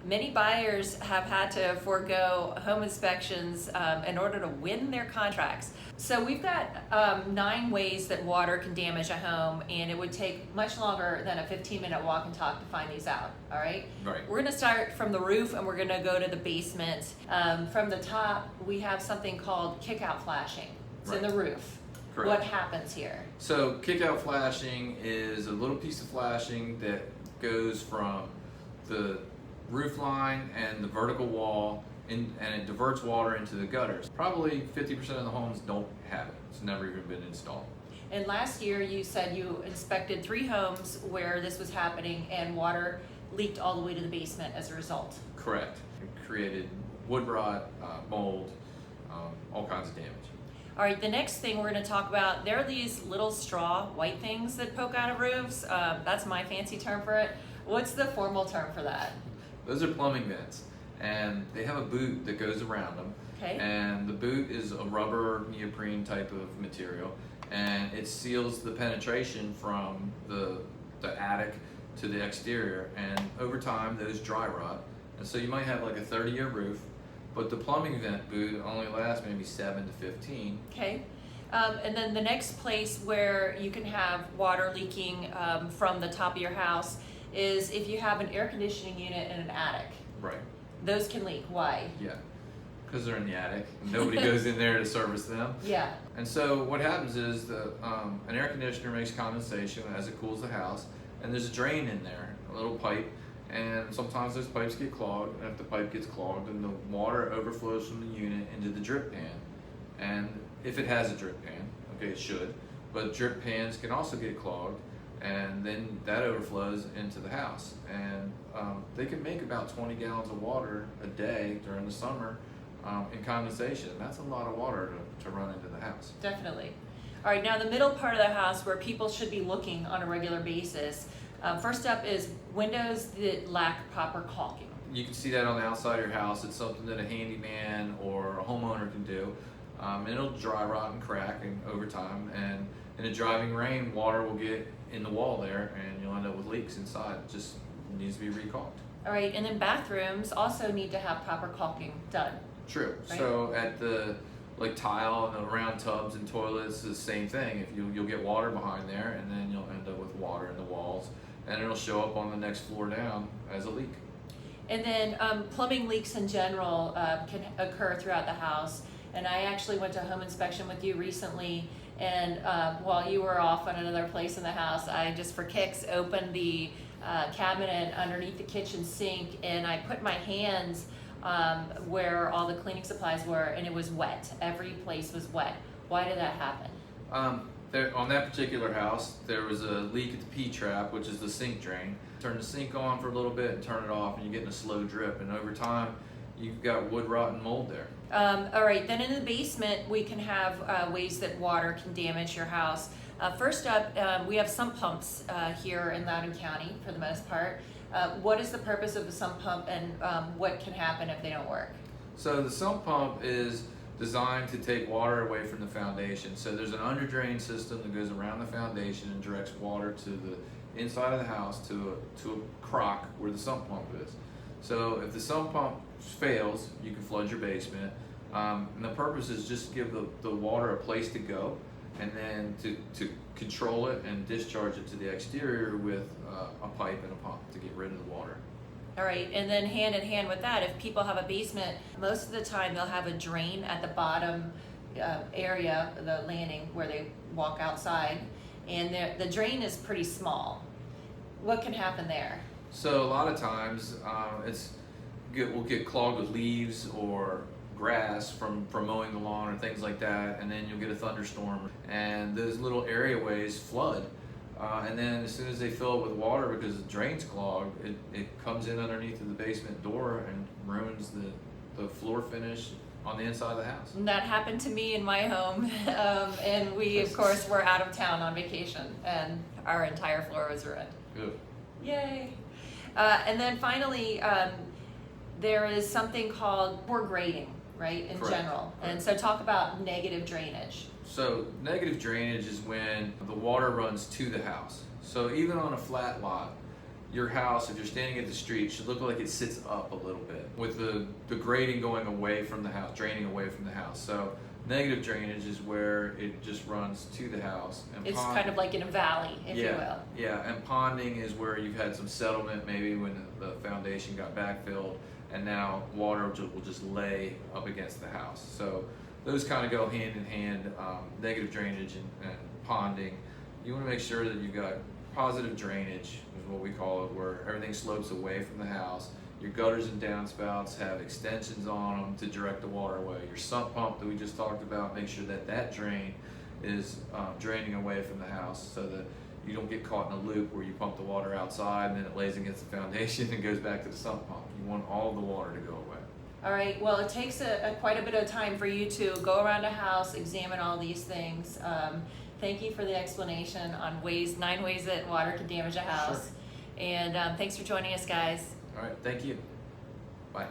Many buyers have had to forego home inspections in order to win their contracts. So we've got 9 ways that water can damage a home, and it would take much longer than a 15-minute walk and talk to find these out, all right? Right. We're gonna start from the roof and we're gonna go to the basement. From the top, we have something called kick-out flashing. It's in the roof. Correct. What happens here? So kick-out flashing is a little piece of flashing that goes from the roof line and the vertical wall and it diverts water into the gutters. Probably 50% of the homes don't have it. It's never even been installed. And last year you said you inspected 3 homes where this was happening and water leaked all the way to the basement as a result. Correct. It created wood rot, mold, all kinds of damage. All right, the next thing we're going to talk about, there are these little straw white things that poke out of roofs. That's my fancy term for it. What's the formal term for that? Those are plumbing vents, and they have a boot that goes around them. Okay. And the boot is a rubber neoprene type of material, and it seals the penetration from the attic to the exterior, and over time those dry rot. And so you might have like a 30-year roof, but the plumbing vent boot only lasts maybe 7 to 15. Okay. And then the next place where you can have water leaking from the top of your house is if you have an air conditioning unit in an attic. Right. Those can leak. Why? Yeah, because they're in the attic. Nobody goes in there to service them. Yeah. And so what happens is that an air conditioner makes condensation as it cools the house, and there's a drain in there, a little pipe, and sometimes those pipes get clogged, and if the pipe gets clogged, then the water overflows from the unit into the drip pan. And if it has a drip pan, okay, it should, but drip pans can also get clogged, and then that overflows into the house. And they can make about 20 gallons of water a day during the summer in condensation. That's a lot of water to run into the house. Definitely. All right, now the middle part of the house where people should be looking on a regular basis. First up is windows that lack proper caulking. You can see that on the outside of your house. It's something that a handyman or a homeowner can do. And it'll dry rot and crack and over time, and in a driving rain, water will get in the wall there and you'll end up with leaks inside. It just needs to be re-caulked. All right, and then bathrooms also need to have proper caulking done. True. Right? So at the tile and around tubs and toilets, the same thing. If you'll get water behind there, and then you'll end up with water in the walls, and it'll show up on the next floor down as a leak. And then plumbing leaks in general can occur throughout the house. And I actually went to a home inspection with you recently, and while you were off on another place in the house, I just for kicks opened the cabinet underneath the kitchen sink, and I put my hands where all the cleaning supplies were, and it was wet. Every place was wet. Why did that happen? On that particular house, there was a leak at the P-trap, which is the sink drain. Turn the sink on for a little bit and turn it off, and you're getting a slow drip, and over time you've got wood rot and mold there. All right, then in the basement we can have ways that water can damage your house. First up, we have sump pumps here in Loudoun County for the most part. What is the purpose of the sump pump, and what can happen if they don't work? So the sump pump is designed to take water away from the foundation. So there's an under drain system that goes around the foundation and directs water to the inside of the house to a crock where the sump pump is. So if the sump pump fails, you can flood your basement. And the purpose is just to give the water a place to go, and then to control it and discharge it to the exterior with a pipe and a pump to get rid of the water. All right, and then hand in hand with that, if people have a basement, most of the time they'll have a drain at the bottom area, the landing where they walk outside, and the drain is pretty small. What can happen there? So a lot of times we'll get clogged with leaves or grass from mowing the lawn or things like that, and then you'll get a thunderstorm and those little areaways flood. And then as soon as they fill it with water because the drain's clogged, it comes in underneath of the basement door and ruins the floor finish on the inside of the house. And that happened to me in my home, and we of course were out of town on vacation, and our entire floor was ruined. Good. Yay! And then finally, there is something called poor grading, right, in Correct. general. Correct. And so talk about negative drainage. So negative drainage is when the water runs to the house. So even on a flat lot, your house, if you're standing at the street, should look like it sits up a little bit with the grading going away from the house, draining away from the house. So negative drainage is where it just runs to the house. And It's kind of like in a valley, if you will. Yeah, and ponding is where you've had some settlement, maybe when the foundation got backfilled, and now water will just lay up against the house. So those kind of go hand in hand, negative drainage and ponding. You want to make sure that you've got positive drainage, is what we call it, where everything slopes away from the house. Your gutters and downspouts have extensions on them to direct the water away. Your sump pump that we just talked about, make sure that that drain is draining away from the house so that you don't get caught in a loop where you pump the water outside and then it lays against the foundation and goes back to the sump pump. You want all of the water to go away. All right, well, it takes quite a bit of time for you to go around a house, examine all these things. Thank you for the explanation on 9 ways that water can damage a house. Sure. And thanks for joining us, guys. All right, thank you. Bye.